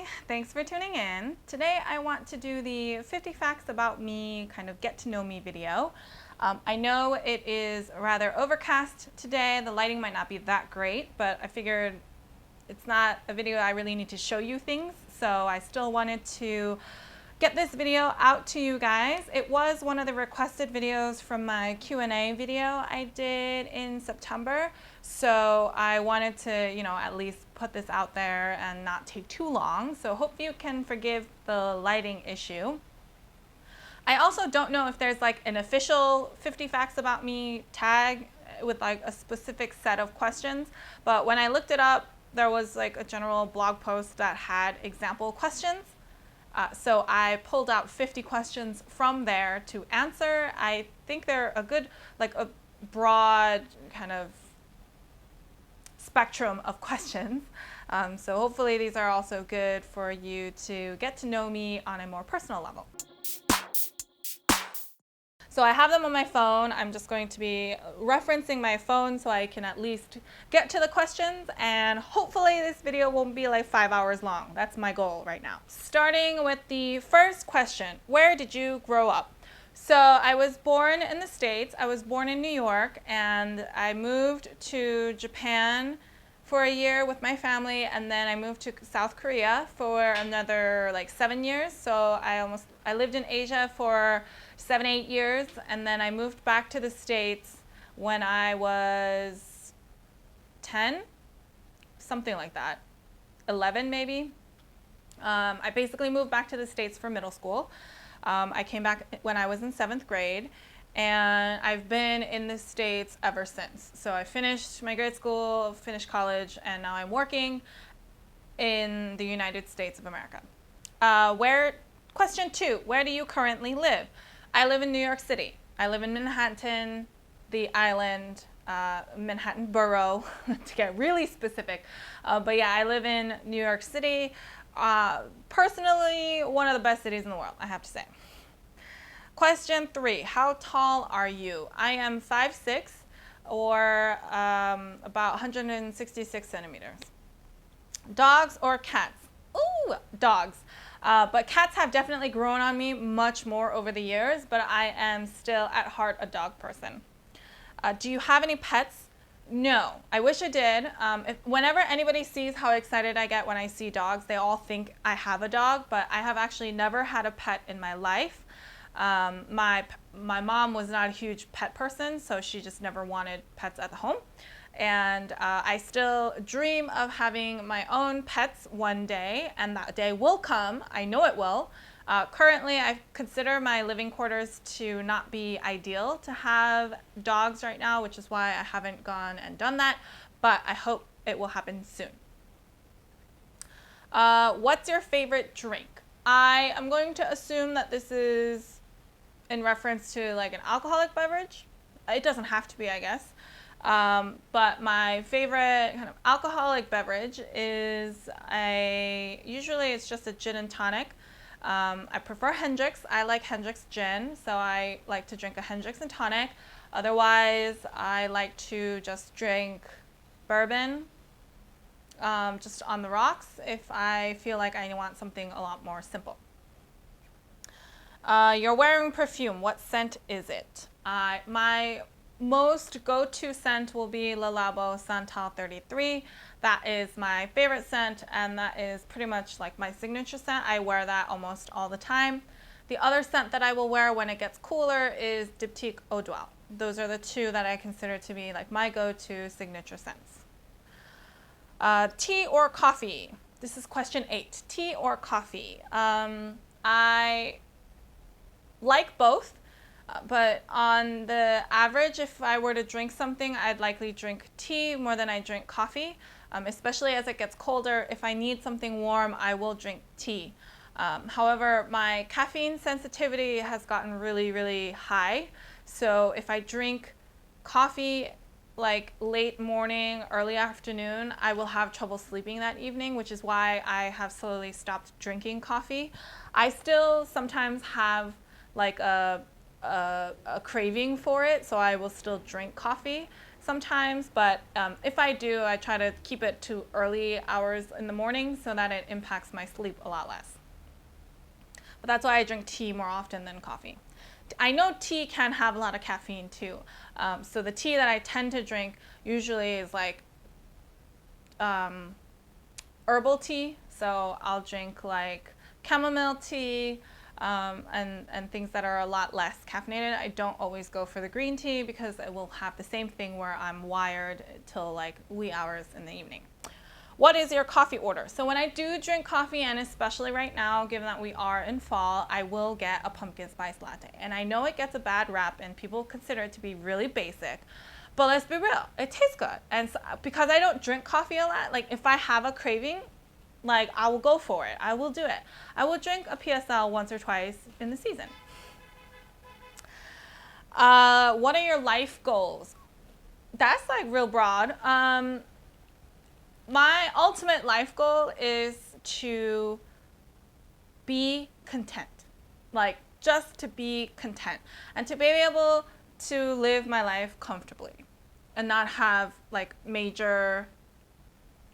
Hi, thanks for tuning in. Today I want to do the 50 facts about me, kind of get to know me video. I know it is rather overcast today. The lighting might not be that great, but I figured it's not a video I really need to show you things, so I still wanted to get this video out to you guys. It was one of the requested videos from my Q&A video I did in September, so I wanted to, at least put this out there and not take too long. So hope you can forgive the lighting issue. I also don't know if there's like an official 50 facts about me tag with like a specific set of questions, but when I looked it up, there was like a general blog post that had example questions. So I pulled out 50 questions from there to answer. I think they're a good, like a broad kind of spectrum of questions. So hopefully these are also good for you to get to know me on a more personal level. So I have them on my phone. I'm just going to be referencing my phone so I can at least get to the questions, and hopefully this video won't be like 5 hours long. That's my goal right now. Starting with the first question, where did you grow up? So I was born in the States. I was born in New York, and I moved to Japan for a year with my family, and then I moved to South Korea for another like 7 years. So I lived in Asia for 7-8 years, and then I moved back to the States when I was 10, something like that, 11 maybe. I basically moved back to the States for middle school. I came back when I was in 7th grade, and I've been in the States ever since. So I finished my grade school, finished college, and now I'm working in the United States of America. Question 2, where do you currently live? I live in New York City. I live in Manhattan, the island, Manhattan borough, to get really specific. But yeah, I live in New York City. Personally, one of the best cities in the world, I have to say. Question 3, how tall are you? I am 5'6", or about 166 centimeters. Dogs or cats? Ooh, dogs. But cats have definitely grown on me much more over the years, but I am still at heart a dog person. Do you have any pets? No, I wish I did. Whenever anybody sees how excited I get when I see dogs, they all think I have a dog, but I have actually never had a pet in my life. My mom was not a huge pet person, so she just never wanted pets at the home. And I still dream of having my own pets one day, and that day will come. I know it will. Currently, I consider my living quarters to not be ideal to have dogs right now, which is why I haven't gone and done that, but I hope it will happen soon. What's your favorite drink? I am going to assume that this is in reference to like an alcoholic beverage. It doesn't have to be, I guess. But my favorite kind of alcoholic beverage is usually it's just a gin and tonic. I prefer Hendrick's. I like Hendrick's gin, so I like to drink a Hendrick's and tonic. Otherwise, I like to just drink bourbon, just on the rocks if I feel like I want something a lot more simple. You're wearing perfume. What scent is it? My most go-to scent will be Le Labo Santal 33. That is my favorite scent, and that is pretty much like my signature scent. I wear that almost all the time. The other scent that I will wear when it gets cooler is Diptyque Eau d'Oie. Those are the two that I consider to be like my go-to signature scents. Tea or coffee? This is question 8. Tea or coffee? I like both. But on the average, if I were to drink something, I'd likely drink tea more than I drink coffee, especially as it gets colder. If I need something warm, I will drink tea. However, my caffeine sensitivity has gotten really, really high. So if I drink coffee like late morning, early afternoon, I will have trouble sleeping that evening, which is why I have slowly stopped drinking coffee. I still sometimes have like a craving for it, so I will still drink coffee. sometimes, but if I do, I try to keep it to early hours in the morning so that it impacts my sleep a lot less. But that's why I drink tea more often than coffee. I know tea can have a lot of caffeine too. So the tea that I tend to drink usually is like herbal tea. So I'll drink like chamomile tea and things that are a lot less caffeinated. I don't always go for the green tea because it will have the same thing where I'm wired till like wee hours in the evening. What is your coffee order? So when I do drink coffee, and especially right now, given that we are in fall, I will get a pumpkin spice latte. And I know it gets a bad rap and people consider it to be really basic, but let's be real, it tastes good. And so, because I don't drink coffee a lot, like if I have a craving, like I will go for it. I will do it. I will drink a PSL once or twice in the season. What are your life goals? That's like real broad. My ultimate life goal is to be content, like just to be content and to be able to live my life comfortably and not have like major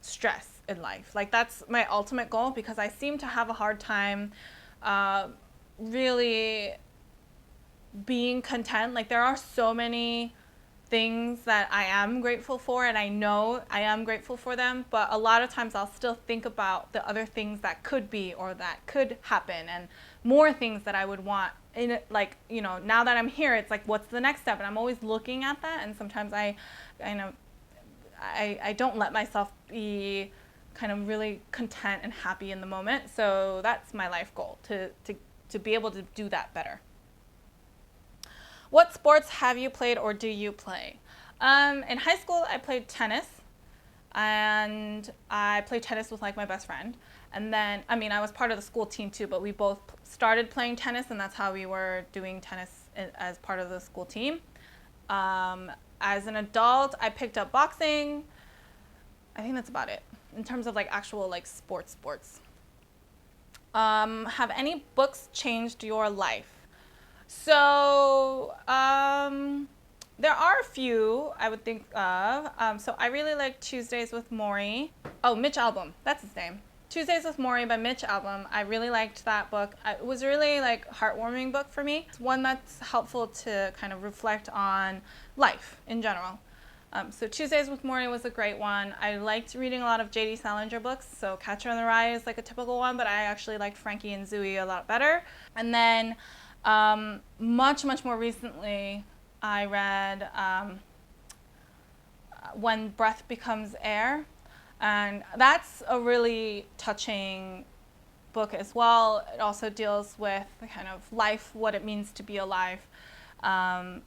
stress in life. Like that's my ultimate goal because I seem to have a hard time really being content. Like there are so many things that I am grateful for and I know I am grateful for them, but a lot of times I'll still think about the other things that could be or that could happen and more things that I would want in it. Like, you know, now that I'm here, it's like what's the next step, and I'm always looking at that, and sometimes I don't let myself be kind of really content and happy in the moment. So that's my life goal, to be able to do that better. What sports have you played or do you play? In high school, I played tennis, and I played tennis with like my best friend. And then, I mean, I was part of the school team too, but we both started playing tennis, and that's how we were doing tennis as part of the school team. As an adult, I picked up boxing. I think that's about it in terms of like actual like sports. Have any books changed your life? So there are a few I would think of. So I really like Tuesdays with Morrie. Oh, Mitch Albom, that's his name. Tuesdays with Morrie by Mitch Albom. I really liked that book. It was a really like heartwarming book for me. It's one that's helpful to kind of reflect on life in general. So Tuesdays with Morrie was a great one. I liked reading a lot of J.D. Salinger books. So Catcher in the Rye is like a typical one, but I actually liked Frankie and Zooey a lot better. And then much more recently, I read When Breath Becomes Air, and that's a really touching book as well. It also deals with the kind of life, what it means to be alive, and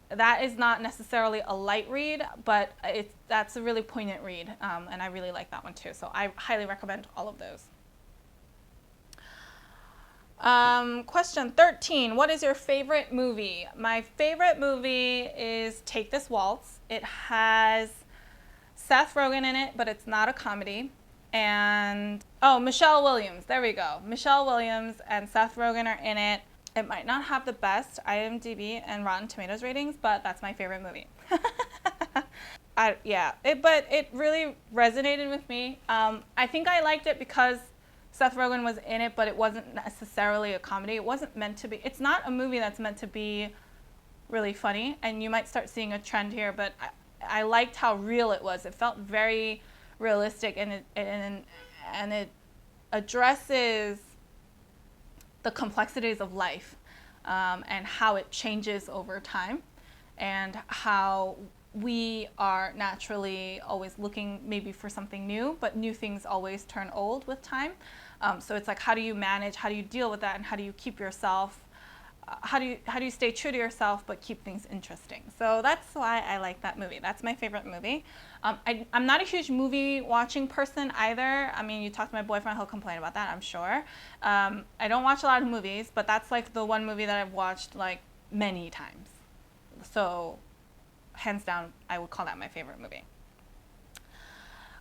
that is not necessarily a light read, but that's a really poignant read, and I really like that one too. So I highly recommend all of those. Question 13. What is your favorite movie? My favorite movie is Take This Waltz. It has Seth Rogen in it, but it's not a comedy. And, Michelle Williams. There we go. Michelle Williams and Seth Rogen are in it. It might not have the best IMDb and Rotten Tomatoes ratings, but that's my favorite movie. But it really resonated with me. I think I liked it because Seth Rogen was in it, but it wasn't necessarily a comedy. It wasn't meant to be. It's not a movie that's meant to be really funny, and you might start seeing a trend here, but I liked how real it was. It felt very realistic, and it addresses the complexities of life and how it changes over time, and how we are naturally always looking maybe for something new, but new things always turn old with time. So it's like, how do you manage, how do you deal with that, and how do you keep yourself, how do you stay true to yourself but keep things interesting? So that's why I like that movie. That's my favorite movie. I'm not a huge movie watching person either. I mean, you talk to my boyfriend, he'll complain about that, I'm sure. I don't watch a lot of movies, but that's like the one movie that I've watched like many times. So hands down, I would call that my favorite movie.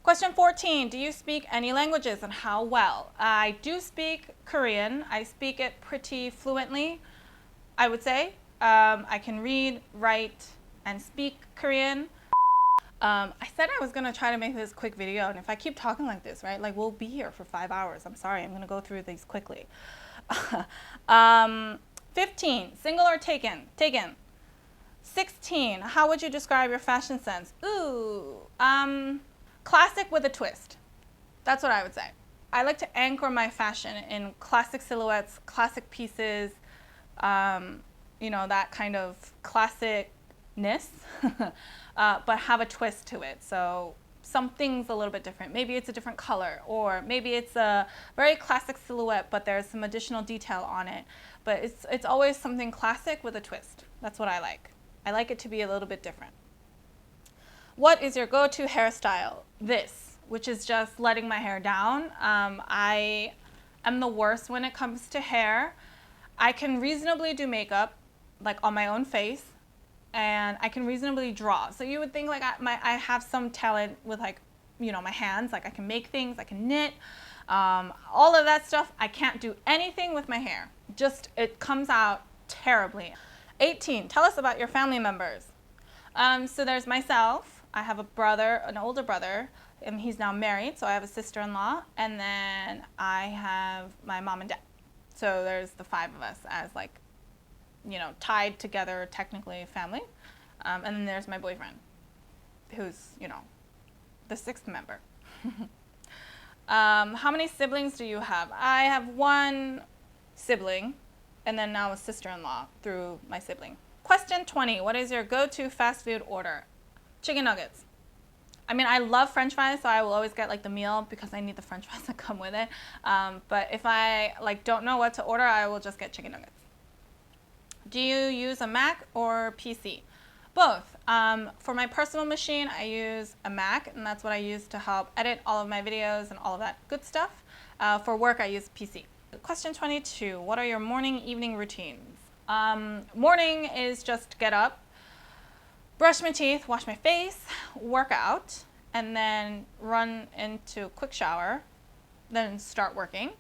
Question 14, do you speak any languages and how well? I do speak Korean. I speak it pretty fluently, I would say. I can read, write, and speak Korean. I said I was going to try to make this quick video, and if I keep talking like this, right, like we'll be here for 5 hours. I'm sorry, I'm going to go through these quickly. 15, single or taken? Taken. 16, how would you describe your fashion sense? Ooh, classic with a twist. That's what I would say. I like to anchor my fashion in classic silhouettes, classic pieces, you know, that kind of classicness, but have a twist to it. So something's a little bit different. Maybe it's a different color, or maybe it's a very classic silhouette, but there's some additional detail on it. But it's always something classic with a twist. That's what I like. I like it to be a little bit different. What is your go-to hairstyle? This, which is just letting my hair down. I am the worst when it comes to hair. I can reasonably do makeup, like on my own face, and I can reasonably draw. So you would think like I have some talent with, like, you know, my hands. Like I can make things, I can knit, all of that stuff. I can't do anything with my hair. Just, it comes out terribly. 18, tell us about your family members. So there's myself. I have a brother, an older brother, and he's now married, so I have a sister-in-law, and then I have my mom and dad. So there's the 5 of us as, like, you know, tied together, technically family. And then there's my boyfriend, who's, you know, the 6th member. How many siblings do you have? I have 1 sibling, and then now a sister-in-law through my sibling. Question 20, what is your go-to fast food order? Chicken nuggets. I mean, I love French fries, so I will always get like the meal because I need the French fries that come with it. But if I like don't know what to order, I will just get chicken nuggets. Do you use a Mac or PC? Both. For my personal machine, I use a Mac, and that's what I use to help edit all of my videos and all of that good stuff. For work, I use PC. Question 22, what are your morning, evening routines? Morning is just get up, brush my teeth, wash my face, work out, and then run into a quick shower, then start working.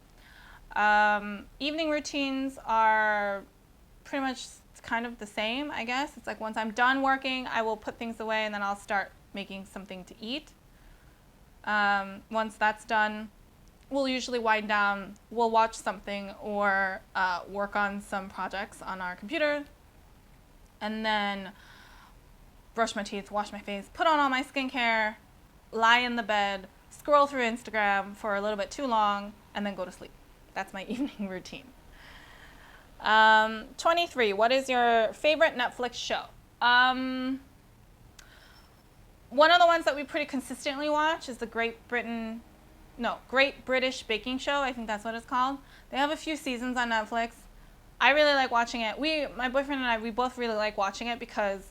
Evening routines are pretty much kind of the same, I guess. It's like once I'm done working, I will put things away, and then I'll start making something to eat. Once that's done, we'll usually wind down, we'll watch something, or work on some projects on our computer, and then brush my teeth, wash my face, put on all my skincare, lie in the bed, scroll through Instagram for a little bit too long, and then go to sleep. That's my evening routine. 23, what is your favorite Netflix show? One of the ones that we pretty consistently watch is the Great British Baking Show. I think that's what it's called. They have a few seasons on Netflix. I really like watching it. My boyfriend and I, we both really like watching it because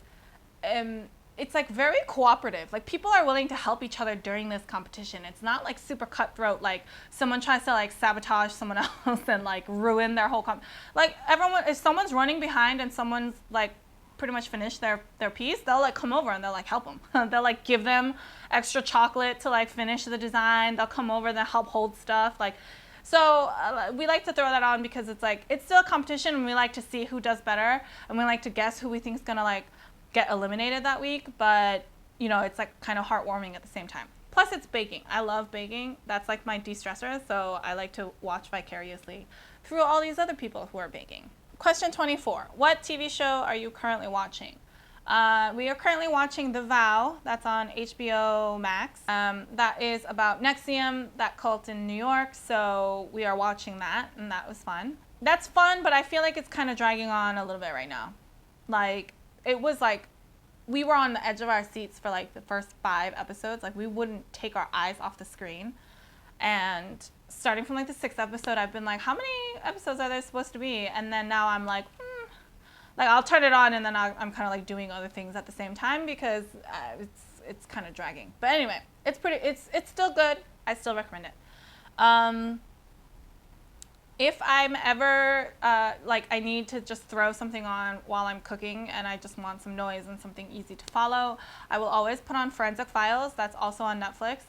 it's like very cooperative. Like people are willing to help each other during this competition. It's not like super cutthroat, like someone tries to like sabotage someone else and like ruin their whole like everyone, if someone's running behind and someone's like pretty much finished their piece, they'll like come over and they'll like help them. They'll like give them extra chocolate to like finish the design. They'll come over, they'll help hold stuff. Like, so we like to throw that on because it's like, it's still a competition, and we like to see who does better, and we like to guess who we think is gonna like get eliminated that week, but you know, it's like kind of heartwarming at the same time. Plus it's baking. I love baking. That's like my de-stressor, so I like to watch vicariously through all these other people who are baking. Question 24, what TV show are you currently watching? We are currently watching The Vow. That's on HBO Max. That is about NXIVM, that cult in New York, so we are watching that, and that was fun. That's fun, but I feel like it's kind of dragging on a little bit right now. Like, it was like, we were on the edge of our seats for like the first 5 episodes. Like we wouldn't take our eyes off the screen. And starting from like the 6th episode, I've been like, how many episodes are there supposed to be? And then now I'm like, like I'll turn it on, and then I'm kind of like doing other things at the same time because it's kind of dragging. But anyway, it's still good. I still recommend it. If I'm ever, like I need to just throw something on while I'm cooking and I just want some noise and something easy to follow, I will always put on Forensic Files. That's also on Netflix.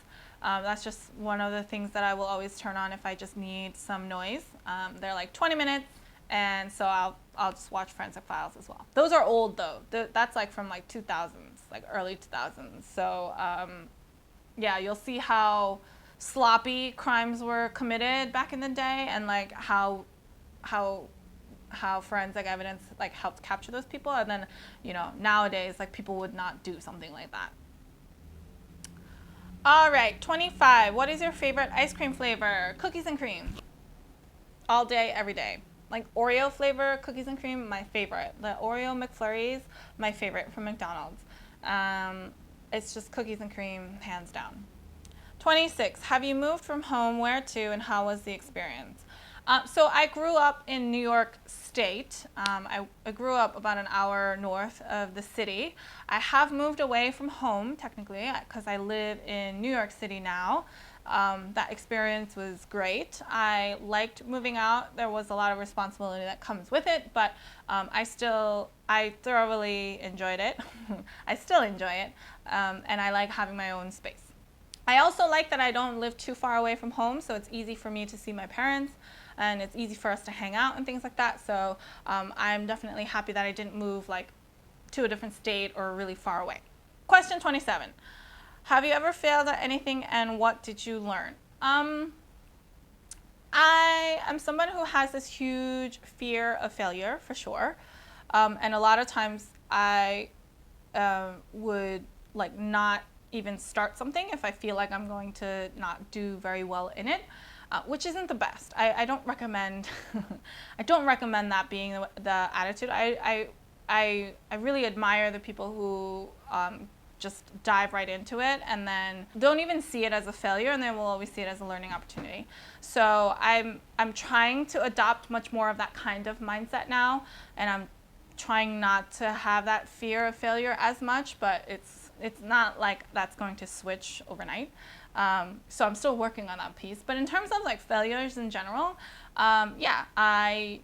That's just one of the things that I will always turn on if I just need some noise. They're like 20 minutes, and so I'll just watch Forensic Files as well. Those are old though. That's like from like 2000s, like early 2000s. So yeah, you'll see how sloppy crimes were committed back in the day, and like how forensic evidence like helped capture those people, and then nowadays like people would not do something like that. All right, 25. What is your favorite ice cream flavor? Cookies and cream. All day, every day. Like Oreo flavor, cookies and cream, my favorite. The Oreo McFlurries, my favorite from McDonald's. It's just cookies and cream, hands down. 26. Have you moved from home? Where to, and how was the experience? So I grew up in New York State. I grew up about an hour north of the city. I have moved away from home, technically, because I live in New York City now. That experience was great. I liked moving out. There was a lot of responsibility that comes with it, but I thoroughly enjoyed it. I still enjoy it, and I like having my own space. I also like that I don't live too far away from home, so it's easy for me to see my parents, and it's easy for us to hang out and things like that. So I'm definitely happy that I didn't move like to a different state or really far away. Question 27. Have you ever failed at anything, and what did you learn? I am someone who has this huge fear of failure, for sure. And a lot of times I would like not even start something if I feel like I'm going to not do very well in it, which isn't the best. I don't recommend I don't recommend that being the attitude. I really admire the people who just dive right into it and then don't even see it as a failure, and they will always see it as a learning opportunity. So I'm trying to adopt much more of that kind of mindset now, and I'm trying not to have that fear of failure as much, but it's not like that's going to switch overnight. So I'm still working on that piece. But in terms of like failures in general, yeah, I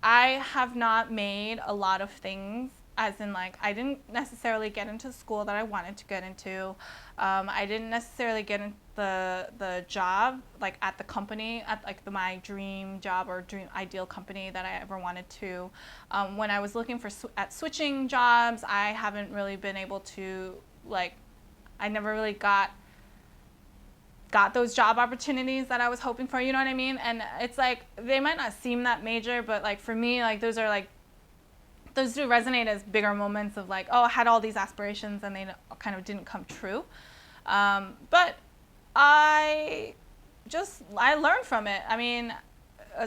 have not made a lot of things, as in like I didn't necessarily get into the school that I wanted to get into. I didn't necessarily get into the job like at the company, at like my dream job or dream ideal company that I ever wanted to. When I was looking for at switching jobs, I haven't really been able to like, I never really got those job opportunities that I was hoping for, you know what I mean? And it's like, they might not seem that major, but like for me, like those do resonate as bigger moments of like, oh, I had all these aspirations and they kind of didn't come true. But I learned from it. I mean,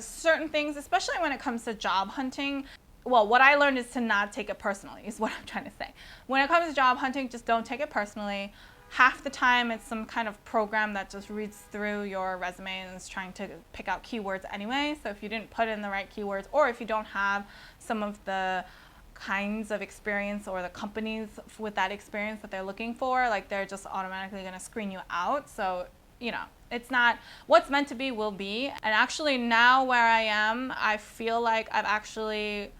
certain things, especially when it comes to job hunting, well, what I learned is to not take it personally, is what I'm trying to say. When it comes to job hunting, just don't take it personally. Half the time, it's some kind of program that just reads through your resume and is trying to pick out keywords anyway. So if you didn't put in the right keywords, or if you don't have some of the kinds of experience or the companies with that experience that they're looking for, like they're just automatically going to screen you out. So, it's not what's meant to be will be. And actually now where I am, I feel like I've actually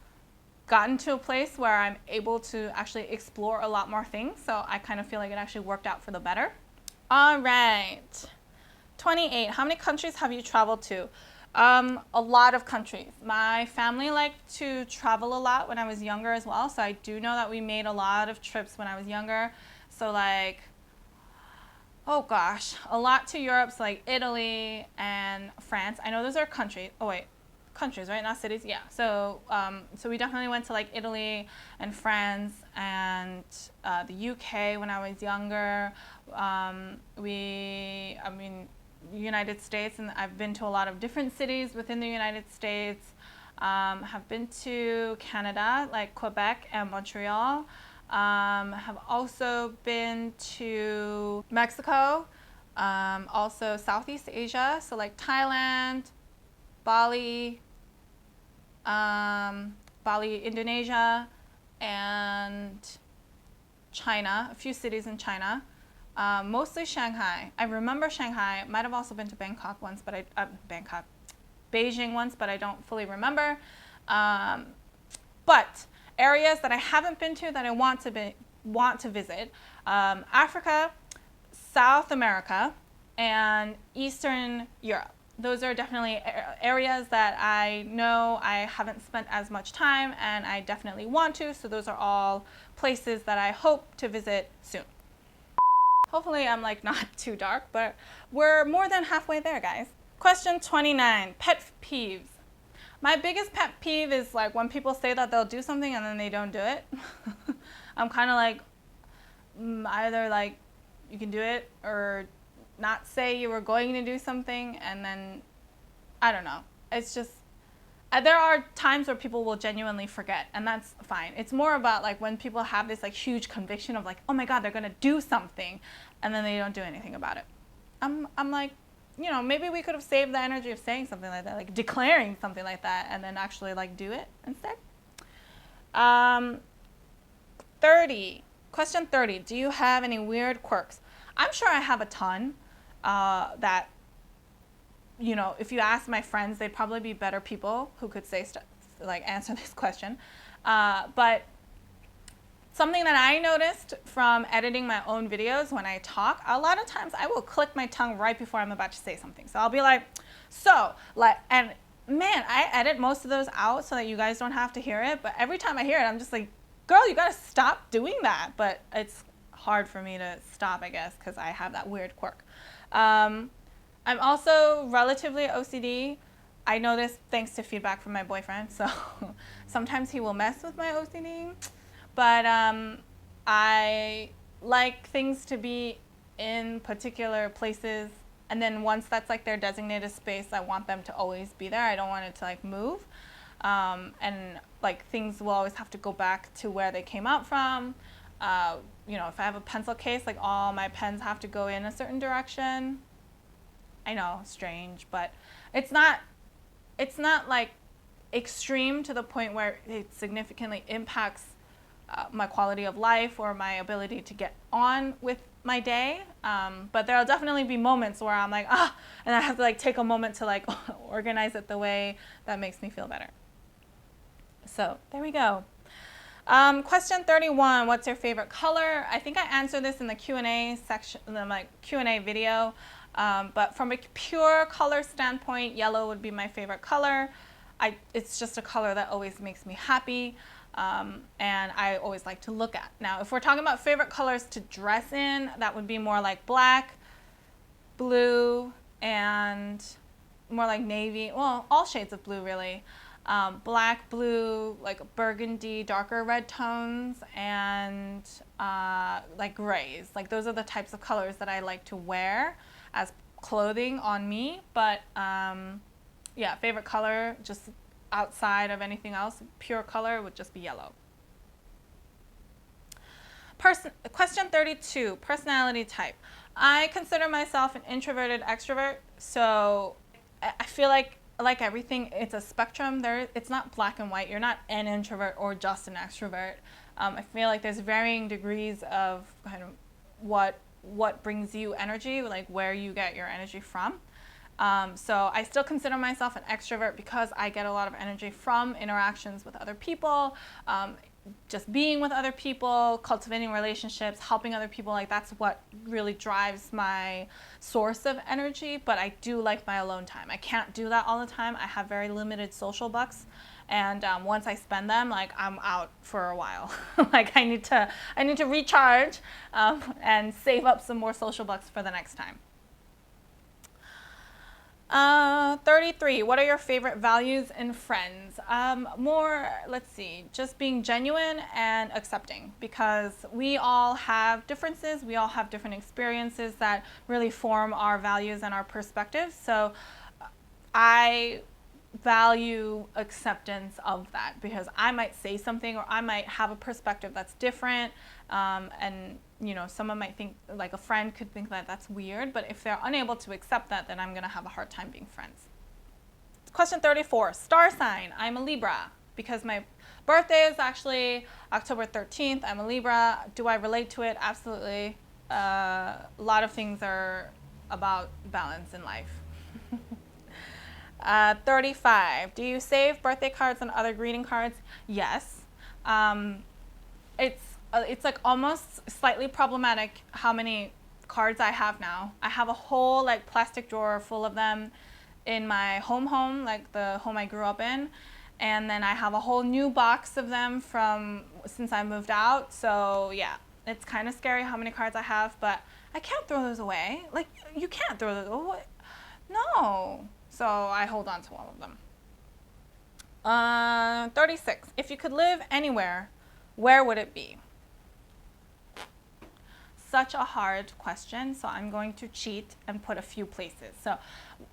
gotten to a place where I'm able to actually explore a lot more things. So I kind of feel like it actually worked out for the better. All right. 28. How many countries have you traveled to? A lot of countries. My family liked to travel a lot when I was younger as well. So I do know that we made a lot of trips when I was younger. So like, oh gosh, a lot to Europe, so like Italy and France. I know those are countries. Oh wait. Countries, right? Not cities. Yeah. So we definitely went to like Italy and France and the UK when I was younger. United States, and I've been to a lot of different cities within the United States. Have been to Canada, like Quebec and Montreal. Have also been to Mexico. Also Southeast Asia, so like Thailand, Bali, Indonesia, and China, a few cities in China, mostly Shanghai. I remember Shanghai. Might have also been to Bangkok once, but Beijing once, but I don't fully remember. But areas that I haven't been to that I want to visit, Africa, South America, and Eastern Europe. those are definitely areas that I know I haven't spent as much time and I definitely want to. So those are all places that I hope to visit soon. Hopefully I'm like not too dark, but we're more than halfway there, guys. Question 29, pet peeves. My biggest pet peeve is like when people say that they'll do something and then they don't do it. I'm kind of like, either like you can do it or not say you were going to do something and then, I don't know. It's just, there are times where people will genuinely forget and that's fine. It's more about like when people have this like huge conviction of like, oh my God, they're going to do something and then they don't do anything about it. I'm like, you know, maybe we could have saved the energy of saying something like that, like declaring something like that, and then actually like do it instead. 30. Question 30. Do you have any weird quirks? I'm sure I have a ton that, you know, if you ask my friends, they'd probably be better people who could say like answer this question. But something that I noticed from editing my own videos when I talk, a lot of times I will click my tongue right before I'm about to say something. So I'll be like, and man, I edit most of those out so that you guys don't have to hear it. But every time I hear it, I'm just like, girl, you gotta stop doing that. But it's hard for me to stop, I guess, because I have that weird quirk. I'm also relatively OCD. I know this thanks to feedback from my boyfriend. So sometimes he will mess with my OCD. But I like things to be in particular places, and then once that's like their designated space, I want them to always be there. I don't want it to like move, and like things will always have to go back to where they came out from. You know, if I have a pencil case, like all my pens have to go in a certain direction. I know, strange, but it's not like extreme to the point where it significantly impacts my quality of life or my ability to get on with my day. But there'll definitely be moments where I'm like, and I have to like take a moment to like organize it the way that makes me feel better. So there we go. Question 31, what's your favorite color? I think I answered this in the Q&A section, in my Q&A video. But from a pure color standpoint, yellow would be my favorite color. It's just a color that always makes me happy. And I always like to look at. Now, if we're talking about favorite colors to dress in, that would be more like black, blue, and more like navy. Well, all shades of blue, really. Black, blue, like burgundy, darker red tones, and like grays. Like those are the types of colors that I like to wear as clothing on me. But yeah, favorite color, just outside of anything else, pure color would just be yellow. Question 32, personality type. I consider myself an introverted extrovert, so I feel like everything, it's a spectrum. It's not black and white. You're not an introvert or just an extrovert. I feel like there's varying degrees of kind of what brings you energy, like where you get your energy from. So I still consider myself an extrovert because I get a lot of energy from interactions with other people, just being with other people, cultivating relationships, helping other people. Like that's what really drives my source of energy. But I do like my alone time. I can't do that all the time. I have very limited social bucks, and once I spend them, like I'm out for a while. Like I need to recharge and save up some more social bucks for the next time. 33, what are your favorite values in friends? Let's see, just being genuine and accepting, because we all have differences. We all have different experiences that really form our values and our perspectives. So I value acceptance of that, because I might say something or I might have a perspective that's different, and you know, someone might think, like a friend could think that that's weird, but if they're unable to accept that, then I'm going to have a hard time being friends. Question 34, star sign. I'm a Libra because my birthday is actually October 13th. I'm a Libra. Do I relate to it? Absolutely. A lot of things are about balance in life. 35, do you save birthday cards and other greeting cards? Yes. It's like almost slightly problematic how many cards I have now. I have a whole like plastic drawer full of them, in my home, like the home I grew up in. And then I have a whole new box of them from since I moved out. So yeah, it's kind of scary how many cards I have, but I can't throw those away. Like, you can't throw those away. No. So I hold on to all of them. 36. If you could live anywhere, where would it be? Such a hard question, so I'm going to cheat and put a few places. So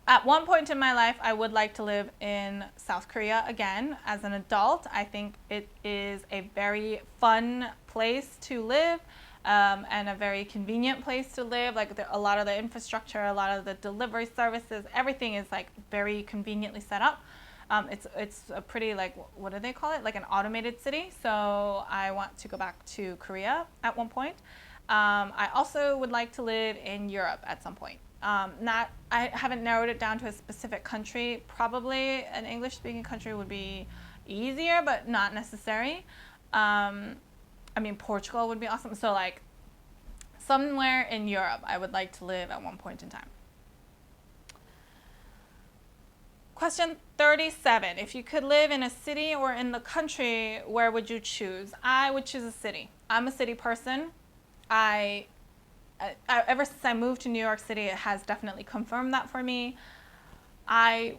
at one point in my life, I would like to live in South Korea again. As an adult, I think it is a very fun place to live, and a very convenient place to live. Like a lot of the infrastructure, a lot of the delivery services, everything is like very conveniently set up. It's a pretty, like, what do they call it? Like an automated city. So I want to go back to Korea at one point. I also would like to live in Europe at some point. I haven't narrowed it down to a specific country. Probably an English-speaking country would be easier, but not necessary. I mean, Portugal would be awesome. So like somewhere in Europe, I would like to live at one point in time. Question 37. If you could live in a city or in the country, where would you choose? I would choose a city. I'm a city person. Ever since I moved to New York City, it has definitely confirmed that for me. I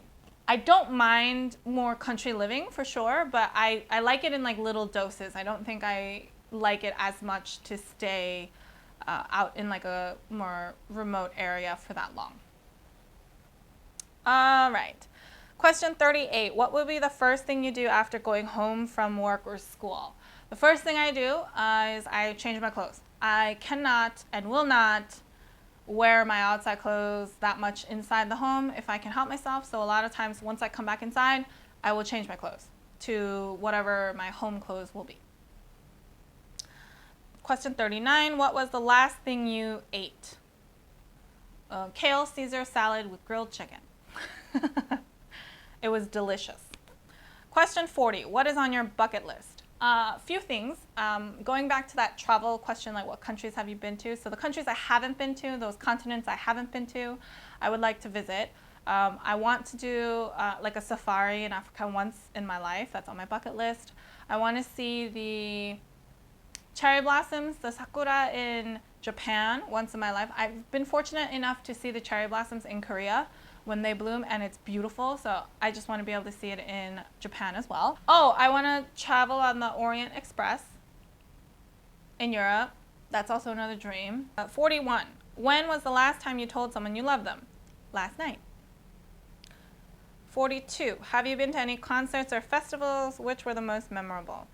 don't mind more country living for sure, but I like it in like little doses. I don't think I like it as much to stay out in like a more remote area for that long. All right. Question 38. What would be the first thing you do after going home from work or school? The first thing I do is I change my clothes. I cannot and will not wear my outside clothes that much inside the home if I can help myself. So a lot of times once I come back inside, I will change my clothes to whatever my home clothes will be. Question 39. What was the last thing you ate? Kale Caesar salad with grilled chicken. It was delicious. Question 40. What is on your bucket list? A few things. Going back to that travel question, like what countries have you been to? So the countries I haven't been to, those continents I haven't been to, I would like to visit. I want to do like a safari in Africa once in my life. That's on my bucket list. I want to see the cherry blossoms, the sakura in Japan once in my life. I've been fortunate enough to see the cherry blossoms in Korea when they bloom, and it's beautiful. So I just want to be able to see it in Japan as well. Oh, I want to travel on the Orient Express in Europe. That's also another dream. 41. When was the last time you told someone you love them? Last night. 42. Have you been to any concerts or festivals? Which were the most memorable?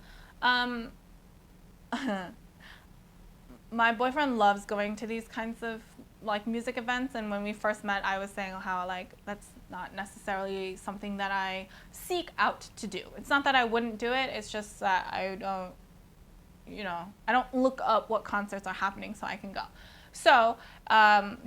My boyfriend loves going to these kinds of like music events, and when we first met, I was saying how like that's not necessarily something that I seek out to do. It's not that I wouldn't do it, it's just that I don't look up what concerts are happening so I can go. So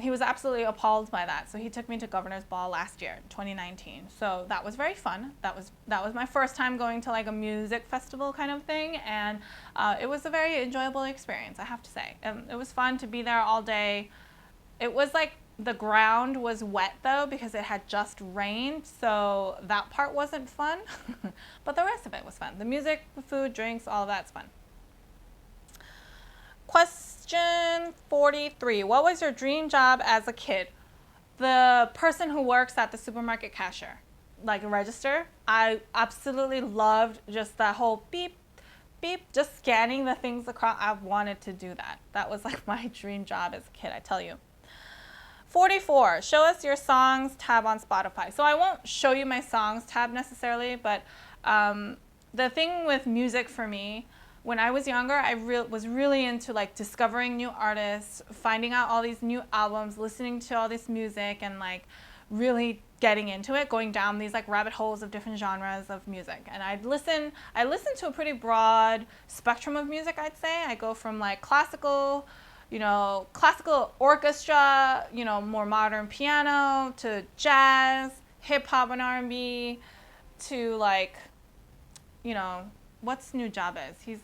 he was absolutely appalled by that. So he took me to Governor's Ball last year, 2019. So that was very fun. That was my first time going to like a music festival kind of thing, and it was a very enjoyable experience, I have to say. It was fun to be there all day. It was like the ground was wet though because it had just rained, so that part wasn't fun. But the rest of it was fun. The music, the food, drinks, all of that's fun. Question 43. What was your dream job as a kid? The person who works at the supermarket cashier, like a register. I absolutely loved just that whole beep, beep, just scanning the things across. I wanted to do that. That was like my dream job as a kid, I tell you. 44. Show us your songs tab on Spotify. So I won't show you my songs tab necessarily, but the thing with music for me, when I was younger, I was really into like discovering new artists, finding out all these new albums, listening to all this music, and like really getting into it, going down these like rabbit holes of different genres of music. And I listen to a pretty broad spectrum of music, I'd say. I go from like classical orchestra, more modern piano, to jazz, hip hop and R&B, to like, what's Nujabes? He's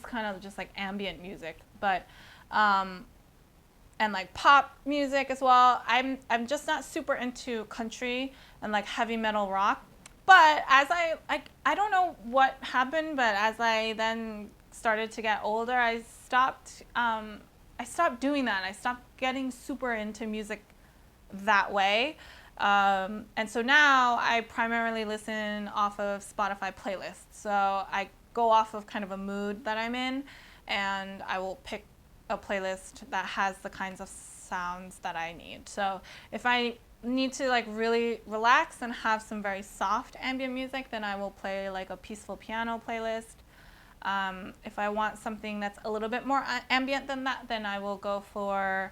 kind of just like ambient music, but and like pop music as well. I'm just not super into country and like heavy metal rock. But as I don't know what happened, but as I then started to get older, I stopped doing that. I stopped getting super into music that way. And so now I primarily listen off of Spotify playlists. So I go off of kind of a mood that I'm in, and I will pick a playlist that has the kinds of sounds that I need. So if I need to like really relax and have some very soft ambient music, then I will play like a peaceful piano playlist. If I want something that's a little bit more ambient than that, then I will go for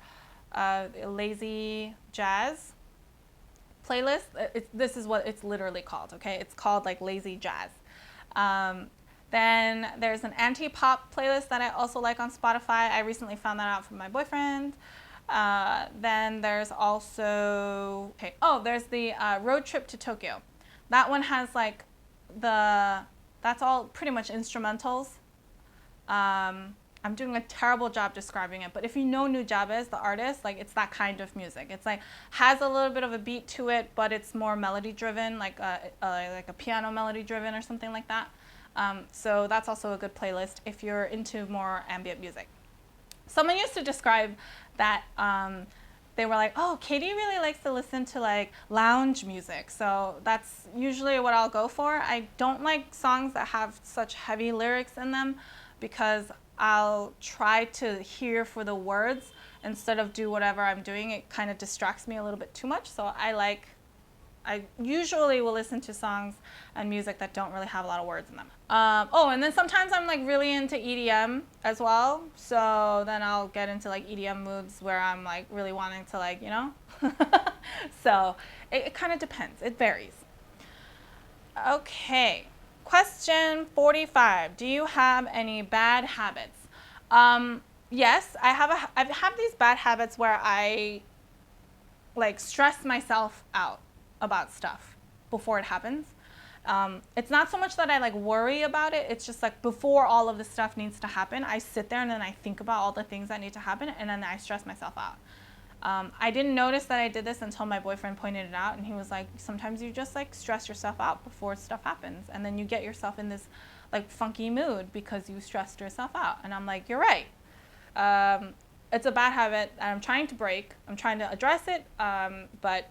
lazy jazz playlist. This is what it's literally called, okay? It's called like lazy jazz. Then there's an anti-pop playlist that I also like on Spotify. I recently found that out from my boyfriend. Then there's also, there's the Road Trip to Tokyo. That one has like that's all pretty much instrumentals. I'm doing a terrible job describing it, but if you know Nujabes, the artist, like it's that kind of music. It's like has a little bit of a beat to it, but it's more melody driven, like a piano melody driven or something like that. So that's also a good playlist if you're into more ambient music. Someone used to describe that they were like, oh, Katie really likes to listen to like lounge music. So that's usually what I'll go for. I don't like songs that have such heavy lyrics in them because I'll try to hear for the words instead of do whatever I'm doing. It kind of distracts me a little bit too much. So I usually will listen to songs and music that don't really have a lot of words in them. And then sometimes I'm like really into EDM as well. So then I'll get into like EDM moods where I'm like really wanting to like, So it kind of depends. It varies. Okay. Question 45. Do you have any bad habits? Yes, I've had these bad habits where I like stress myself out about stuff before it happens. It's not so much that I like worry about it. It's just like before all of this stuff needs to happen, I sit there and then I think about all the things that need to happen and then I stress myself out. I didn't notice that I did this until my boyfriend pointed it out, and he was like, sometimes you just like stress yourself out before stuff happens, and then you get yourself in this like funky mood because you stressed yourself out. And I'm like, you're right. It's a bad habit that I'm trying to break. I'm trying to address it, but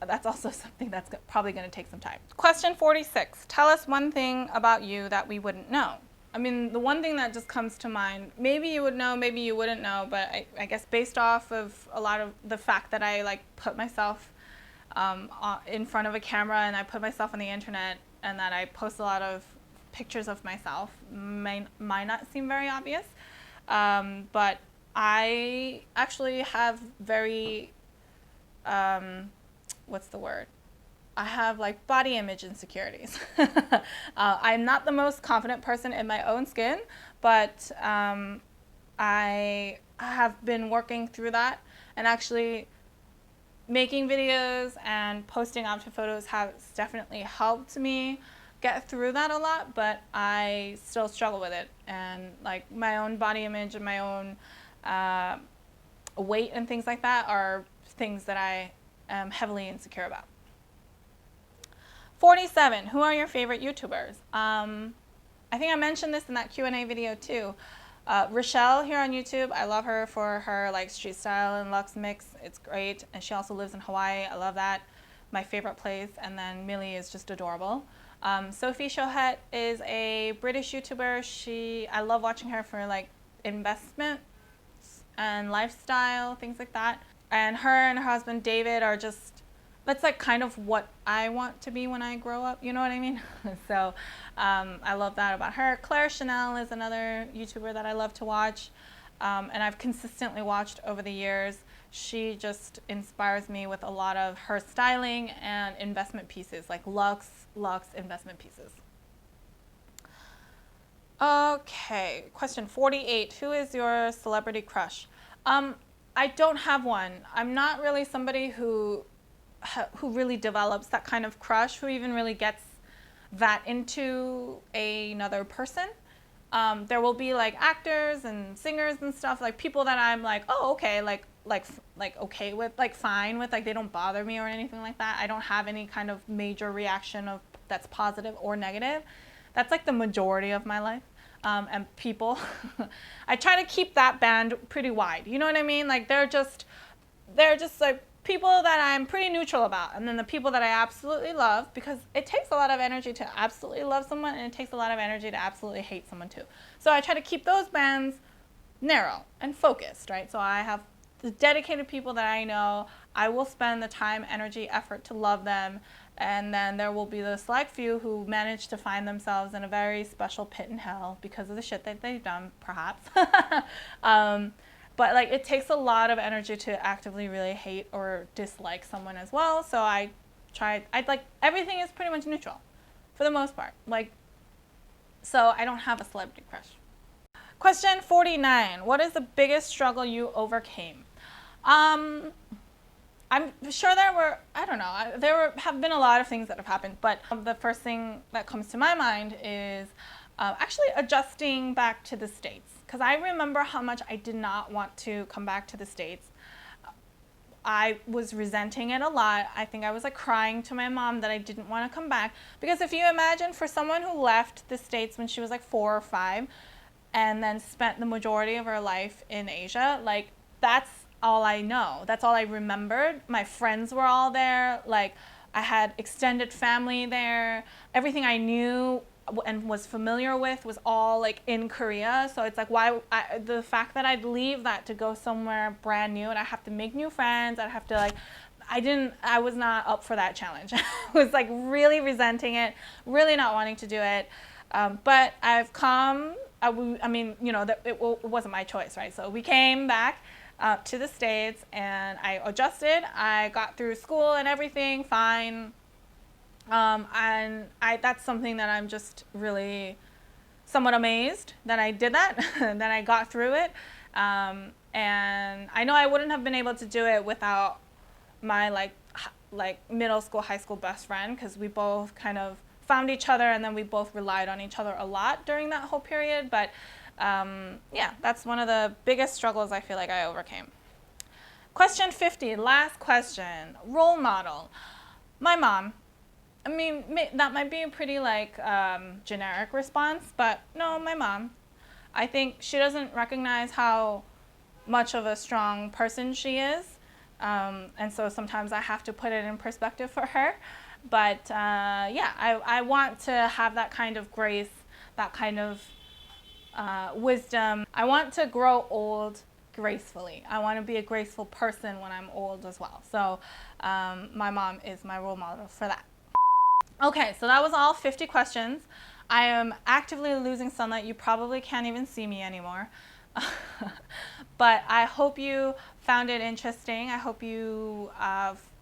that's also something that's probably going to take some time. Question 46. Tell us one thing about you that we wouldn't know. I mean, the one thing that just comes to mind, maybe you would know, maybe you wouldn't know, but I guess based off of a lot of the fact that I like put myself in front of a camera and I put myself on the internet and that I post a lot of pictures of myself, might not seem very obvious, but I actually have very, what's the word? I have like body image insecurities. I'm not the most confident person in my own skin, but I have been working through that, and actually making videos and posting outfit photos has definitely helped me get through that a lot, but I still struggle with it. And like my own body image and my own weight and things like that are things that I am heavily insecure about. 47. Who are your favorite YouTubers? I think I mentioned this in that Q&A video too. Rochelle here on YouTube, I love her for her like street style and luxe mix. It's great. And she also lives in Hawaii. I love that. My favorite place. And then Millie is just adorable. Sophie Chohet is a British YouTuber. I love watching her for like investments and lifestyle, things like that. And her husband David are just, that's like kind of what I want to be when I grow up, you know what I mean? So I love that about her. Claire Chanel is another YouTuber that I love to watch, and I've consistently watched over the years. She just inspires me with a lot of her styling and investment pieces, like luxe investment pieces. Okay, question 48. Who is your celebrity crush? I don't have one. I'm not really somebody who really develops that kind of crush, who even really gets that into another person. There will be like actors and singers and stuff, like people that I'm like, oh, okay, like like okay with, like fine with, like they don't bother me or anything like that. I don't have any kind of major reaction of that's positive or negative. That's like the majority of my life. And people, I try to keep that band pretty wide. You know what I mean? Like they're just like people that I'm pretty neutral about, and then the people that I absolutely love, because it takes a lot of energy to absolutely love someone, and it takes a lot of energy to absolutely hate someone too. So I try to keep those bands narrow and focused, right? So I have the dedicated people that I know. I will spend the time, energy, effort to love them, and then there will be the select few who manage to find themselves in a very special pit in hell because of the shit that they've done, perhaps. But like it takes a lot of energy to actively really hate or dislike someone as well. So I like everything is pretty much neutral for the most part. Like, so I don't have a celebrity crush. Question 49. What is the biggest struggle you overcame? I'm sure there have been a lot of things that have happened, but the first thing that comes to my mind is actually adjusting back to the States. Because I remember how much I did not want to come back to the States. I was resenting it a lot. I think I was like crying to my mom that I didn't want to come back. Because if you imagine, for someone who left the States when she was like 4 or 5 and then spent the majority of her life in Asia, like that's all I know. That's all I remembered. My friends were all there. Like I had extended family there. Everything I knew and was familiar with was all like in Korea. So it's like the fact that I'd leave that to go somewhere brand new and I have to make new friends, I'd have to like, I was not up for that challenge. I was like really resenting it, really not wanting to do it. But I've come, I mean, you know, it wasn't my choice, right? So we came back to the States and I adjusted. I got through school and everything fine. And that's something that I'm just really somewhat amazed that I did that, that I got through it. And I know I wouldn't have been able to do it without my like middle school, high school best friend, because we both kind of found each other and then we both relied on each other a lot during that whole period. But yeah, that's one of the biggest struggles I feel like I overcame. Question 50, last question. Role model. My mom. I mean, that might be a pretty like generic response, but no, my mom. I think she doesn't recognize how much of a strong person she is, and so sometimes I have to put it in perspective for her. But yeah, I want to have that kind of grace, that kind of wisdom. I want to grow old gracefully. I want to be a graceful person when I'm old as well. So my mom is my role model for that. Okay, so that was all 50 questions. I am actively losing sunlight. You probably can't even see me anymore. But I hope you found it interesting. I hope you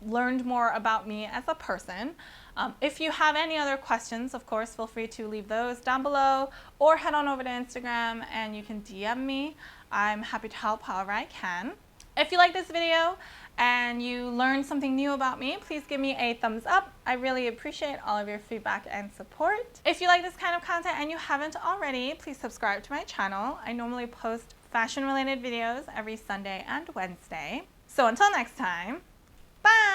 learned more about me as a person. If you have any other questions, of course, feel free to leave those down below or head on over to Instagram and you can DM me. I'm happy to help however I can. If you like this video and you learned something new about me, please give me a thumbs up. I really appreciate all of your feedback and support. If you like this kind of content and you haven't already, please subscribe to my channel. I normally post fashion-related videos every Sunday and Wednesday. So until next time, bye!